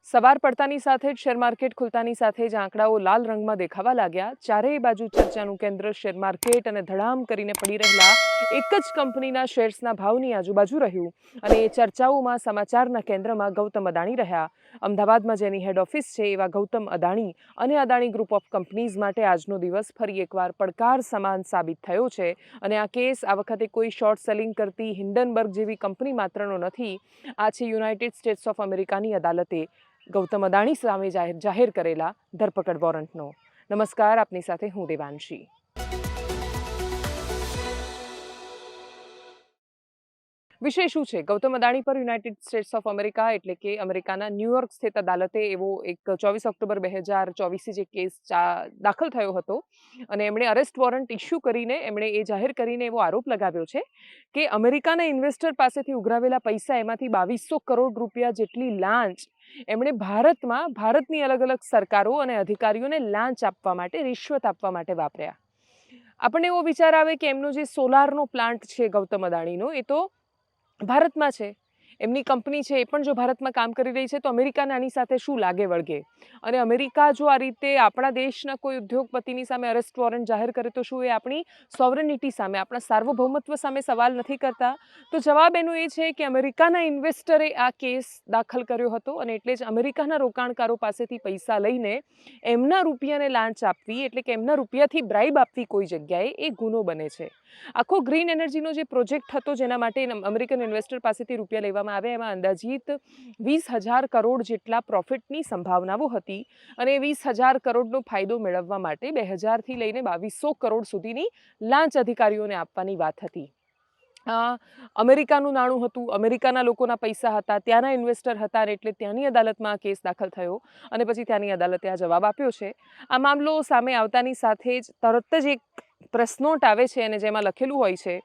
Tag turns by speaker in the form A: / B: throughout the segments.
A: સવાર પડતાની સાથે જ શેર માર્કેટ ખુલતાની સાથે જ આંકડાઓ લાલ રંગમાં દેખાવા લાગ્યા. ચારેય બાજુ ચર્ચાનું કેન્દ્ર શેર માર્કેટ અને ધડામ કરીને પડી રહેલા એક જ કંપનીના શેર્સના ભાવની આજુબાજુ રહ્યું. અને એ ચર્ચાઓમાં સમાચારના કેન્દ્રમાં ગૌતમ અદાણી રહ્યા. અમદાવાદમાં જેની હેડ ઓફિસ છે એવા ગૌતમ અદાણી અને અદાણી ગ્રુપ ઓફ કંપનીઝ માટે આજનો દિવસ ફરી એકવાર પડકાર સમાન સાબિત થયો છે. અને આ કેસ આ વખતે કોઈ શોર્ટ સેલિંગ કરતી હિન્ડનબર્ગ જેવી કંપની માત્રનો નથી. આ છે યુનાઇટેડ સ્ટેટ્સ ઓફ અમેરિકાની અદાલતે ગૌતમ અદાણી સામે જાહેર કરેલા ધરપકડ વોરંટનો. નમસ્કાર, આપની સાથે હું દેવાંશી. વિષય શું છે? ગૌતમ અદાણી પર યુનાઇટેડ સ્ટેટ્સ ઓફ અમેરિકા એટલે કે અમેરિકાના ન્યુયોર્ક સ્થિત અદાલતે એવો એક 24 ઓક્ટોબર 2024 જે કેસ દાખલ થયો હતો અને એમણે અરેસ્ટ વોરંટ ઇસ્યુ કરીને એમણે એ જાહેર કરીને એવો આરોપ લગાવ્યો છે કે અમેરિકાના ઇન્વેસ્ટર પાસેથી ઉઘરાવેલા પૈસા એમાંથી 2200 કરોડ રૂપિયા જેટલી લાંચ એમણે ભારતની અલગ અલગ સરકારો અને અધિકારીઓને લાંચ આપવા માટે, રિશ્વત આપવા માટે વાપર્યા. આપણને એવો વિચાર આવે કે એમનો જે સોલારનો પ્લાન્ટ છે ગૌતમ અદાણીનો, એ તો ભારતમાં છે, એમની કંપની છે, એ પણ જો ભારતમાં કામ કરી રહી છે તો અમેરિકાને આની સાથે શું લાગે વળગે? અને અમેરિકા જો આ રીતે આપણા દેશના કોઈ ઉદ્યોગપતિની સામે અરેસ્ટ વોરંટ જાહેર કરે તો શું એ આપણી સોવરેનિટી સામે, આપણા સાર્વભૌમત્વ સામે સવાલ નથી કરતા? તો જવાબ એનો એ છે કે અમેરિકાના ઇન્વેસ્ટરે આ કેસ દાખલ કર્યો હતો અને એટલે જ અમેરિકાના રોકાણકારો પાસેથી પૈસા લઈને એમના રૂપિયાને લાંચ આપવી, એટલે કે એમના રૂપિયાથી બ્રાઇબ આપવી કોઈ જગ્યાએ, એ ગુનો બને છે. આખો ગ્રીન એનર્જીનો જે પ્રોજેક્ટ હતો જેના માટે અમેરિકન ઇન્વેસ્ટર પાસેથી રૂપિયા લેવામાં આવ્યા, એમાં અંદાજિત 20,000 કરોડ જેટલા પ્રોફિટની સંભાવનાઓ હતી અને 20,000 કરોડનો ફાયદો મેળવવા માટે 2000થી લઈને 2200 કરોડ સુધીની લાંચ અધિકારીઓને આપવાની વાત હતી. અમેરિકાનું નાણું હતું, અમેરિકાના લોકોના પૈસા હતા, ત્યાંના ઇન્વેસ્ટર હતા, એટલે ત્યાંની અદાલતમાં આ કેસ દાખલ થયો અને પછી ત્યાંની અદાલતે આ જવાબ આપ્યો છે. આ મામલો સામે આવતાની સાથે જ તરત જ એક પ્રેસ નોટ આવે છે અને જેમાં લખેલું હોય છે,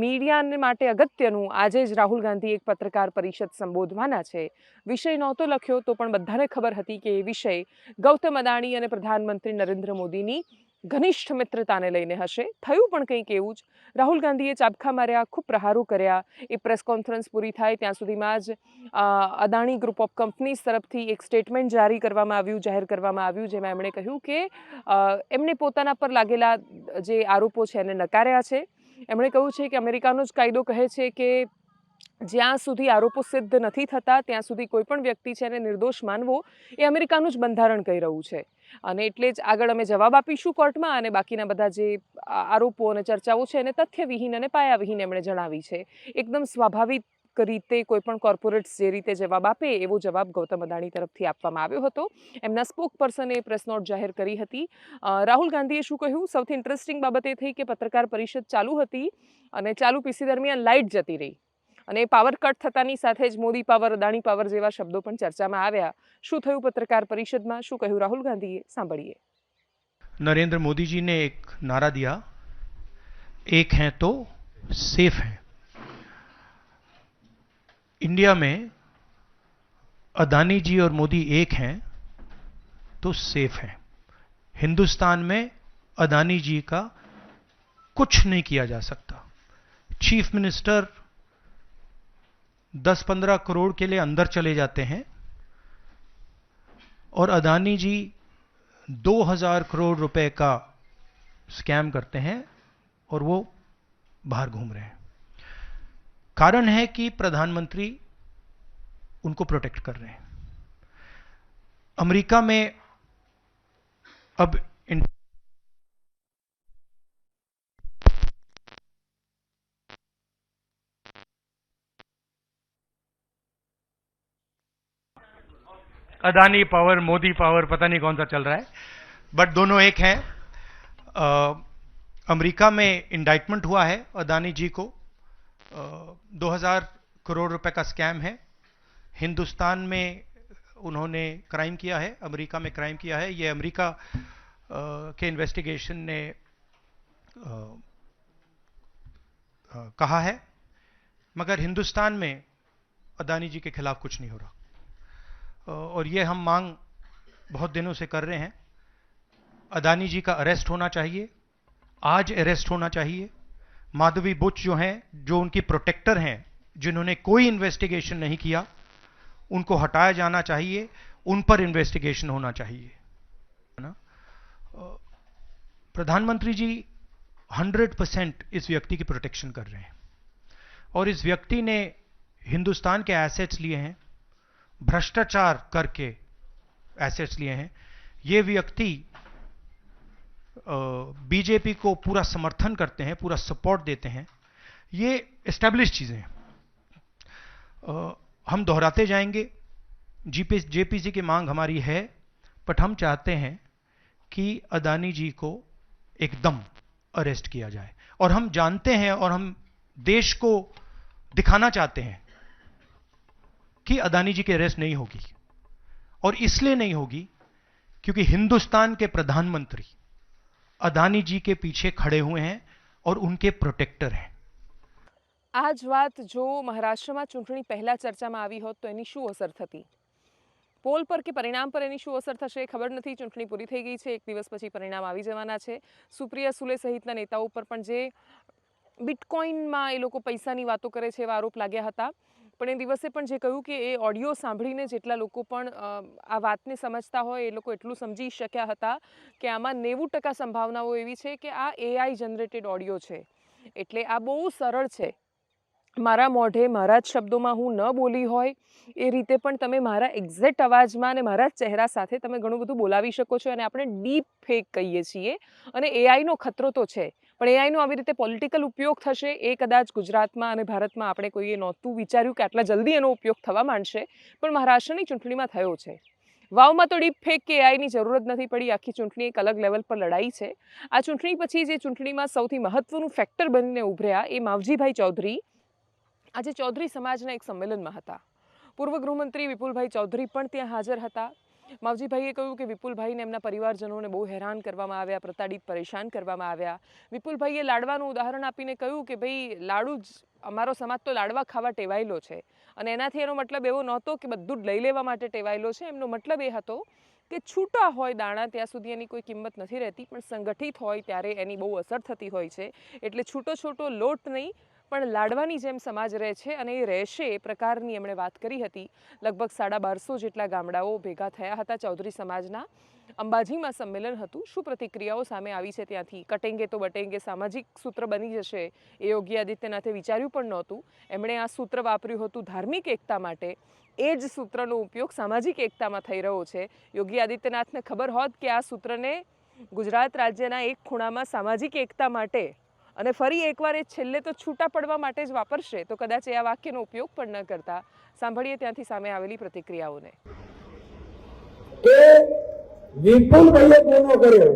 A: મીડિયાને માટે અગત્યનું, આજે જ રાહુલ ગાંધી એક પત્રકાર પરિષદ સંબોધવાના છે. વિષય નહોતો લખ્યો તો પણ બધાને ખબર હતી કે એ વિષય ગૌતમ અદાણી અને પ્રધાનમંત્રી નરેન્દ્ર મોદીની ઘનિષ્ઠ મિત્રતાને લઈને હશે. થયું પણ કંઈક એવું જ. રાહુલ ગાંધીએ ચાબખા માર્યા, ખૂબ પ્રહારો કર્યા. એ પ્રેસ કોન્ફરન્સ પૂરી થાય ત્યાં સુધીમાં જ અદાણી ગ્રુપ ઓફ કંપનીઝ તરફથી એક સ્ટેટમેન્ટ જાહેર કરવામાં આવ્યું, જેમાં એમણે કહ્યું કે એમણે પોતાના પર લાગેલા જે આરોપો છે એને નકાર્યા છે. એમણે કહ્યું છે કે અમેરિકાનો જ કાયદો કહે છે કે જ્યાં સુધી આરોપો સિદ્ધ નથી થતા ત્યાં સુધી કોઈ પણ વ્યક્તિ છે એને નિર્દોષ માનવો એ અમેરિકાનું જ બંધારણ કહી રહ્યું છે. અને એટલે જ આગળ અમે જવાબ આપીશું કોર્ટમાં અને બાકીના બધા જે આરોપો અને ચર્ચાઓ છે એને તથ્યવિહીન અને પાયાવિહીન એમણે જણાવી છે. એકદમ સ્વાભાવિક રીતે કોઈ પણ કોર્પોરેટ્સ જે રીતે જવાબ આપે એવો જવાબ ગૌતમ અદાણી તરફથી આપવામાં આવ્યો હતો. એમના સ્પોક પર્સને પ્રેસ નોટ જાહેર કરી હતી. રાહુલ ગાંધીએ શું કહ્યું? સૌથી ઇન્ટરેસ્ટિંગ બાબત એ થઈ કે પત્રકાર પરિષદ ચાલુ હતી અને ચાલુ પીસી દરમિયાન લાઇટ જતી રહી અને પાવર કટ થતાની સાથે જ મોદી પાવર, અદાણી પાવર જેવા શબ્દો પણ ચર્ચામાં આવ્યા. શું થયું પત્રકાર પરિષદમાં? શું કહ્યું રાહુલ ગાંધીએ? સાંભળીએ.
B: नरेंद्र मोदी जी ने एक नारा दिया, एक हैं तो सेफ हैं. इंडिया में अदानी जी और मोदी एक हैं तो सेफ हैं. हिंदुस्तान में अदानी जी का कुछ नहीं किया जा सकता. चीफ मिनिस्टर 10-15 करोड़ के लिए अंदर चले जाते हैं और अदानी जी 2000 करोड़ रुपए का स्कैम करते हैं और वो बाहर घूम रहे हैं. कारण है कि प्रधानमंत्री उनको प्रोटेक्ट कर रहे हैं. अमेरिका में अब अदानी पावर, मोदी पावर, पता नहीं कौन सा चल रहा है, बट दोनों एक हैं. अमेरिका में इंडाइटमेंट हुआ है अदानी जी को. 2000 करोड़ रुपए का स्कैम है. हिंदुस्तान में उन्होंने क्राइम किया है, अमेरिका में क्राइम किया है. ये अमेरिका के इन्वेस्टिगेशन ने कहा है, मगर हिंदुस्तान में अदानी जी के खिलाफ कुछ नहीं हो रहा. और ये हम मांग बहुत दिनों से कर रहे हैं. अदानी जी का अरेस्ट होना चाहिए, आज अरेस्ट होना चाहिए. माधवी बुच जो हैं, जो उनकी प्रोटेक्टर हैं, जिन्होंने कोई इन्वेस्टिगेशन नहीं किया, उनको हटाया जाना चाहिए उन पर इन्वेस्टिगेशन होना चाहिए, है ना। प्रधानमंत्री जी 100% इस व्यक्ति की प्रोटेक्शन कर रहे हैं और इस व्यक्ति ने हिंदुस्तान के एसेट्स लिए हैं, भ्रष्टाचार करके एसेट्स लिए हैं। ये व्यक्ति बीजेपी को पूरा समर्थन करते हैं, पूरा सपोर्ट देते हैं। ये एस्टैब्लिश चीजें हैं, हम दोहराते जाएंगे। जेपीसी की मांग हमारी है, बट हम चाहते हैं कि अदानी जी को एकदम अरेस्ट किया जाए। और हम जानते हैं और हम देश को दिखाना चाहते हैं कि अदानी जी की अरेस्ट नहीं होगी, और इसलिए नहीं होगी क्योंकि हिंदुस्तान के प्रधानमंत्री अदानी जी के पीछे खड़े हुए हैं और उनके प्रोटेक्टर हैं।
A: આ જ વાત જો મહારાષ્ટ્રમાં ચૂંટણી પહેલા ચર્ચામાં આવી હોત તો એની શું અસર થતી? પોલ પર કે પરિણામ પર એની શું અસર થશે ખબર નથી. ચૂંટણી પૂરી થઈ ગઈ છે, એક દિવસ પછી પરિણામ આવી જવાના છે. સુપ્રિયા સુલે સહિતના નેતાઓ પર પણ જે બિટકોઇનમાં એ લોકો પૈસાની વાતો કરે છે એવા આરોપ લાગ્યા હતા. પણ એ દિવસે પણ જે કહ્યું કે એ ઓડિયો સાંભળીને જેટલા લોકો પણ આ વાતને સમજતા હોય એ લોકો એટલું સમજી શક્યા હતા કે આમાં 90% સંભાવનાઓ એવી છે કે આ AI જનરેટેડ ઓડિયો છે. એટલે આ બહુ સરળ છે. મારા મોઢે મારા જ શબ્દોમાં હું ન બોલી હોય એ રીતે પણ તમે મારા એક્ઝેક્ટ અવાજમાં અને મારા જ ચહેરા સાથે તમે ઘણું બધું બોલાવી શકો છો. અને આપણે ડીપ ફેક કહીએ છીએ. અને એઆઈનો ખતરો તો છે, પણ એઆઈનો આવી રીતે પોલિટિકલ ઉપયોગ થશે એ કદાચ ગુજરાતમાં અને ભારતમાં આપણે કોઈએ નહોતું વિચાર્યું કે આટલા જલ્દી એનો ઉપયોગ થવા માંડશે, પણ મહારાષ્ટ્રની ચૂંટણીમાં થયો છે. વાવમાં તો ડીપ ફેક કે એઆઈની જરૂરત નથી પડી. આખી ચૂંટણી એક અલગ લેવલ પર લડાઈ છે. આ ચૂંટણી પછી જે ચૂંટણીમાં સૌથી મહત્વનું ફેક્ટર બનીને ઉભર્યા એ માવજીભાઈ ચૌધરી આજે ચૌધરી સમાજના એક સંમેલનમાં હતા. પૂર્વ ગૃહમંત્રી વિપુલભાઈ ચૌધરી પણ ત્યાં હાજર હતા. માવજીભાઈએ કહ્યું કે વિપુલભાઈને એમના પરિવારજનોને બહુ હેરાન કરવામાં આવ્યા, પ્રતાડિત પરેશાન કરવામાં આવ્યા. વિપુલભાઈએ લાડવાનું ઉદાહરણ આપીને કહ્યું કે ભાઈ લાડુ જ અમારો સમાજ તો લાડવા ખાવા ટેવાયેલો છે. અને એનાથી એનો મતલબ એવો નહોતો કે બધું જ લઈ લેવા માટે ટેવાયેલો છે. એમનો મતલબ એ હતો કે છૂટા હોય દાણા ત્યાં સુધી એની કોઈ કિંમત નથી રહેતી, પણ સંગઠિત હોય ત્યારે એની બહુ અસર થતી હોય છે. એટલે છૂટો છૂટો લોટ નહીં પણ લાડવાની જેમ સમાજ રહે છે અને એ રહેશે એ પ્રકારની એમણે વાત કરી હતી. લગભગ 1250 જેટલા ગામડાઓ ભેગા થયા હતા ચૌધરી સમાજના. અંબાજીમાં સંમેલન હતું. શું પ્રતિક્રિયાઓ સામે આવી છે ત્યાંથી? કટેંગે તો બટેંગે સામાજિક સૂત્ર બની જશે એ યોગી આદિત્યનાથે વિચાર્યું પણ નહોતું. એમણે આ સૂત્ર વાપર્યું હતું ધાર્મિક એકતા માટે. એ જ સૂત્રનો ઉપયોગ સામાજિક એકતામાં થઈ રહ્યો છે. યોગી આદિત્યનાથને ખબર હોત કે આ સૂત્રને ગુજરાત રાજ્યના એક ખૂણામાં સામાજિક એકતા માટે અને ફરી એકવાર એ છેલ્લે તો છૂટા પડવા માટે જ વાપરશે તો કદાચ એ આ વાક્યનો ઉપયોગ પણ ન કરતા. સાંભળીએ ત્યાંથી સામે આવેલી પ્રતિક્રિયાઓને.
C: કે વિપુલભાઈએ ગુનો કર્યો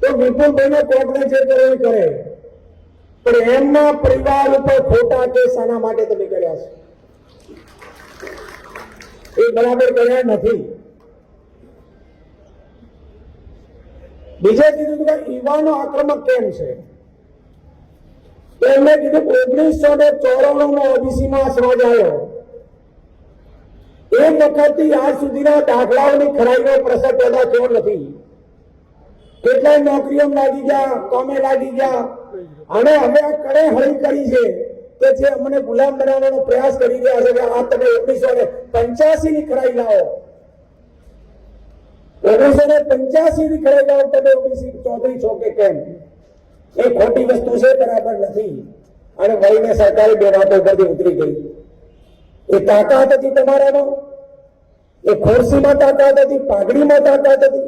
C: તો વિપુલભાઈને કોર્ટને જે કરે એ કરે, પણ એમના પરિવાર ઉપર ખોટા કેસ આના માટે તમે કર્યા છે એ બરાબર કર્યા નથી. બીજે કીધું કે યુવાનો આક્રમક કેમ છે? એમને કીધું 1994 ઓબીસીમાં સમાજ આવ્યો એ વખતથી આજ સુધીના દાખલાઓની ખરાઈનો પ્રશ્ન પેદા થયો નથી. કેટલાય નોકરીઓ લાગી ગયા, કામે લાગી ગયા, અને હવે આ કડે હળી કરી છે કે જે અમને ગુલામ બનાવવાનો પ્રયાસ કરી રહ્યા છે કે આ તમે 1985 ની ખરાઈ લાવો, 1985 ની ખરાઈ લાવો, તમે ઓબીસી ચૌધરી છો કે કેમ? એ ખોટી વસ્તુ છે, બરાબર નથી. અને વહીને સરકારે બે વાતો પરથી ઉતરી ગઈ. એ તાકાત હતી તમારામાં, એ ખુરશીમાં તાકાત હતી, પાઘડીમાં તાકાત હતી,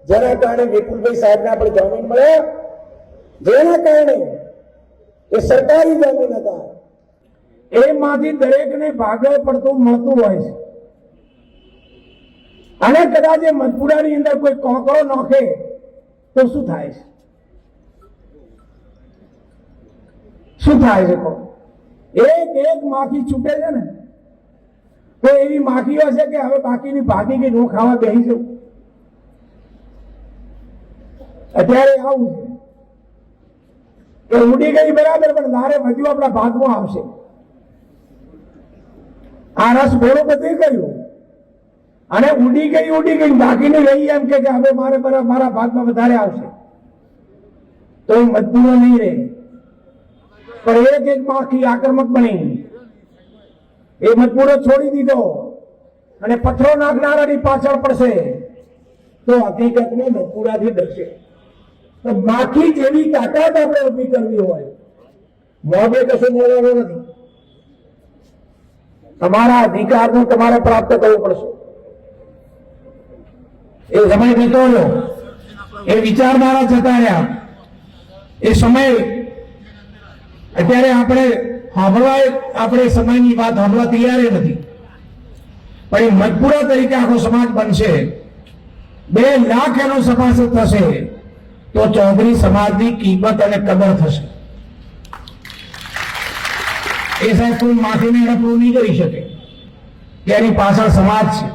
C: જેના કારણે વિપુલભાઈ સાહેબના પણ જામીન મળ્યા, જેના કારણે એ સરકારી જામીન હતા. એમાંથી દરેકને ભાગે પડતું મળતું હોય છે. અને કદાચ એ મધપુરાની અંદર કોઈ કોકરો નોખે તો શું થાય છે? શું થાય છે? એક માખી છૂટે છે ને તો એવી માખીઓ છે કે હવે બાકીની ભાગી ગઈ નો ખાવા બેસી જવું. અત્યારે આવું છે કે ઉડી ગઈ બરાબર, પણ ધારે વધુ આપણા ભાગમાં આવશે. આ રસ ભેળો બધું કર્યું અને ઉડી ગઈ બાકીની રહી એમ કે હવે મારે મારા ભાગમાં વધારે આવશે તો એ મજબૂરો નહીં રહે. પણ એક માખી આક્રમક બની, એ મજબૂરો છોડી દીધો અને પથ્થરો નાખનારાની પાછળ પડશે તો હકીકતમાં બપોરાથી ડરશે. તો બાકી જેવી તાકાત આપણે ઊભી કરવી હોય મોભે કશું બોલવાનું નથી. તમારા અધિકારનું તમારે પ્રાપ્ત કરવું પડશે. એ સમય જતો રહ્યો, એ વિચારધારા જતા રહ્યા, એ સમય અત્યારે આપણે સમયની વાત સાંભળવા તૈયાર નથી. પણ એ મજબૂરા તરીકે આખો સમાજ બનશે, 2 લાખ એનો સભાસદ થશે તો ચૌધરી સમાજની કિંમત અને કદર થશે. એ સાહેબ કોઈ માથીને પૂરું નહીં કરી શકે કે એની પાછળ સમાજ છે.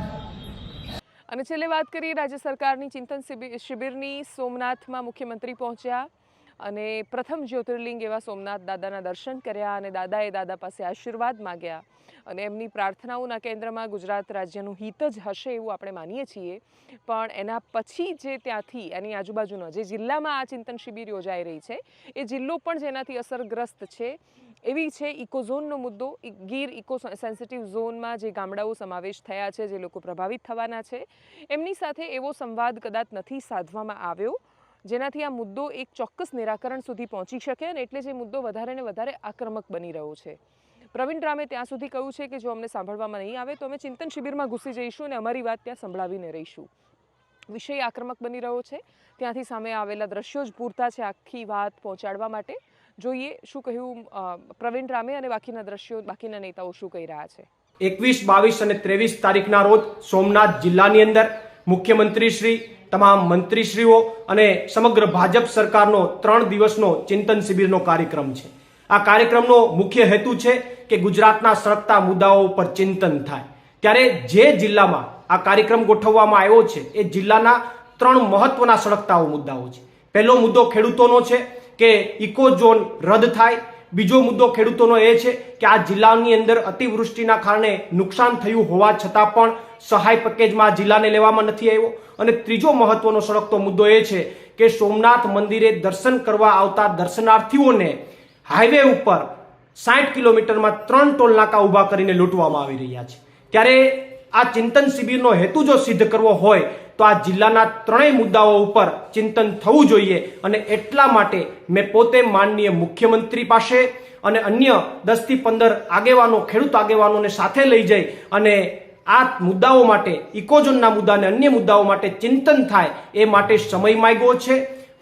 A: અને છેલ્લે વાત કરીએ રાજ્ય સરકારની ચિંતન શિબિરની. સોમનાથમાં મુખ્યમંત્રી પહોંચ્યા અને પ્રથમ જ્યોતિર્લિંગ એવા સોમનાથ દાદાના દર્શન કર્યા અને દાદાએ દાદા પાસે આશીર્વાદ માગ્યા. અને એમની પ્રાર્થનાઓના કેન્દ્રમાં ગુજરાત રાજ્યનું હિત જ હશે એવું આપણે માનીએ છીએ. પણ એના પછી જે ત્યાંથી એની આજુબાજુનો જે જિલ્લામાં આ ચિંતન શિબિર યોજાઈ રહી છે એ જિલ્લો પણ જેનાથી અસરગ્રસ્ત છે એવી છે ઇકોઝોનનો મુદ્દો. ગીર ઇકો સેન્સિટિવ ઝોનમાં જે ગામડાઓ સમાવેશ થયા છે, જે લોકો પ્રભાવિત થવાના છે, એમની સાથે એવો સંવાદ કદાચ નથી સાધવામાં આવ્યો જેનાથી આ મુદ્દો એક ચોક્કસ નિરાકરણ સુધી પહોંચી શકે. અને એટલે જે મુદ્દો વધારે ને વધારે આક્રમક બની રહ્યો છે. પ્રવીણ રામે ત્યાં સુધી કહ્યું છે કે જો અમને સાંભળવામાં નહીં આવે તો અમે ચિંતન શિબિરમાં ઘૂસી જઈશું અને અમારી વાત ત્યાં સંભળાવીને રહીશું. વિષય આક્રમક બની રહ્યો છે. ત્યાંથી સામે આવેલા દ્રશ્યો જ પૂરતા છે આખી વાત પહોંચાડવા માટે. જોઈએ શું કહ્યું પ્રવીણ રામે અને બાકીના દ્રશ્યો, બાકીના નેતાઓ શું કહી રહ્યા છે.
D: 21, 22 અને 23 તારીખના રોજ સોમનાથ જિલ્લાની અંદર મુખ્યમંત્રી શ્રી, તમામ મંત્રીશ્રીઓ અને સમગ્ર ભાજપ સરકારનો 3 દિવસનો ચિંતન શિબિરનો કાર્યક્રમ છે. આ કાર્યક્રમનો મુખ્ય હેતુ છે કે ગુજરાતના સળગતા મુદ્દાઓ ઉપર ચિંતન થાય. ત્યારે જે જિલ્લામાં આ કાર્યક્રમ ગોઠવવામાં આવ્યો છે એ જિલ્લાના 3 મહત્વના સળગતા મુદ્દાઓ છે. પહેલો મુદ્દો ખેડૂતોનો છે કે ઇકો ઝોન રદ થાય. બીજો મુદ્દો ખેડૂતોનો એ છે કે આ જિલ્લાની અંદર અતિવૃષ્ટિના કારણે નુકસાન થયું હોવા છતાં પણ સહાય પેકેજમાં જિલ્લાને લેવામાં નથી આવ્યો. અને ત્રીજો મહત્વનો સળગતો મુદ્દો એ છે કે સોમનાથ મંદિરે દર્શન કરવા આવતા દર્શનાર્થીઓને હાઈવે ઉપર 60 કિલોમીટરમાં 3 ટોલ નાકા ઊભા કરીને લૂંટવામાં આવી રહ્યા છે. ત્યારે આ ચિંતન શિબિરનો હેતુ જો સિદ્ધ કરવો હોય તો આ જિલ્લાના 3 મુદ્દાઓ ઉપર ચિંતન થવું જોઈએ. અને એટલા માટે મેં પોતે માનનીય મુખ્યમંત્રી પાસે અને અન્ય 10 થી 15 આગેવાનો, ખેડૂત આગેવાનોને સાથે લઈ જઈ અને આ મુદ્દાઓ માટે, ઇકોઝોનના મુદ્દા અને અન્ય મુદ્દાઓ માટે ચિંતન થાય એ માટે સમય માંગ્યો છે.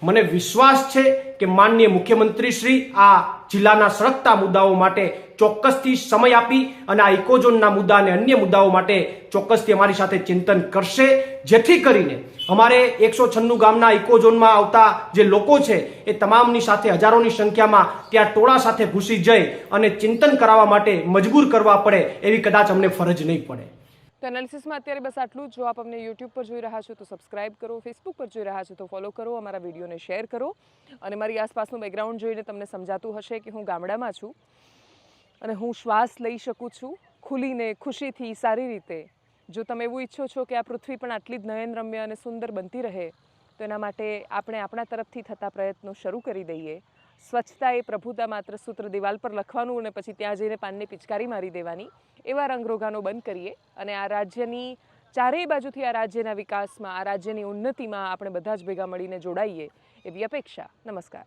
D: મને વિશ્વાસ છે કે માનનીય મુખ્યમંત્રી શ્રી આ જિલ્લાના સળગતા મુદ્દાઓ માટે ચોક્કસથી સમય આપી અને આ ઇકોઝોનના મુદ્દા અને અન્ય મુદ્દાઓ માટે ચોક્કસથી અમારી સાથે ચિંતન કરશે, જેથી કરીને અમારે 196 ગામના ઇકોઝોનમાં આવતા જે લોકો છે એ તમામની સાથે હજારોની સંખ્યામાં ત્યાં ટોળા સાથે ઘૂસી જઈ અને ચિંતન કરાવવા માટે મજબૂર કરવા પડે એવી કદાચ અમને ફરજ નહીં પડે.
A: તો એનાલિસિસમાં અત્યારે બસ આટલું જ. જો આપ અમને યુટ્યુબ પર જોઈ રહ્યા છો તો સબસ્ક્રાઇબ કરો, ફેસબુક પર જોઈ રહ્યા છો તો ફોલો કરો, અમારા વિડીયોને શેર કરો. અને મારી આસપાસનું બેકગ્રાઉન્ડ જોઈને તમને સમજાતું હશે કે હું ગામડામાં છું અને હું શ્વાસ લઈ શકું છું ખુલીને, ખુશીથી, સારી રીતે. જો તમે એવું ઈચ્છો છો કે આ પૃથ્વી પણ આટલી જ નયનરમ્ય અને સુંદર બનતી રહે તો એના માટે આપણે આપણા તરફથી થતા પ્રયત્નો શરૂ કરી દઈએ. સ્વચ્છતા એ પ્રભુતા માત્ર સૂત્ર દિવાલ પર લખવાનું અને પછી ત્યાં જઈને પાનની પિચકારી મારી દેવાની એવા રંગરોગાનો બંધ કરીએ અને આ રાજ્યની ચારેય બાજુથી આ રાજ્યના વિકાસમાં, આ રાજ્યની ઉન્નતિમાં આપણે બધા જ ભેગા મળીને જોડાઈએ એવી અપેક્ષા. નમસ્કાર.